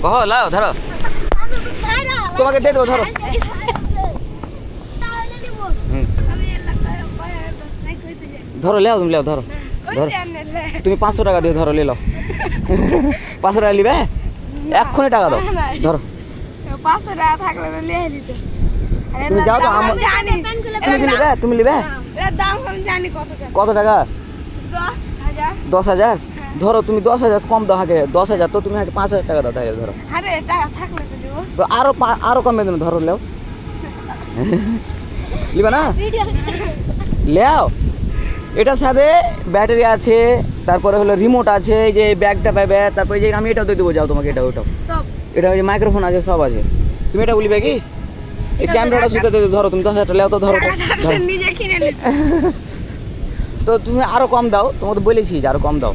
কহ লাও ধরো তোমাকে দিয়ে দেবো ধরো ধরো লেও তুমি লেও ধরো ধরো তুমি 500 টাকা দিও ধরো লে লাও 500 টাকা নিবে এক্ষুনি টাকা দাও ধরো 500 টাকা থাকলে লিয়ে দিতে তুমি যাও তো আমার তুমি নিবে দাম আমি জানি কত টাকা 10,000 10,000 ধরো তুমি 10,000 কম দাও আগে 10,000 তো তুমি আগে 5,000 টাকা দাও তাহলে ধরো আরে টাকা থাকলে তো দেবো তো আরো কমে দেন ধরো লেও লিবা না লেও এটার সাথে ব্যাটারি আছে তারপরে হলো রিমোট আছে এই যে ব্যাগটা পাবে তারপরে যে আমি এটাও দিয়ে দেবো যাও তোমাকে এটাও সব এটা ওই যে মাইক্রোফোন আছে সব আছে তুমি এটা বলিবে কি এই ক্যামেরাটা সুতো দিয়ে ধরো তুমি 10,000 টাকা লেও তো ধরো নিজে কিনে নিতে তো তুমি আরো কম দাও তোমাকে তো বলেছি যে আরো কম দাও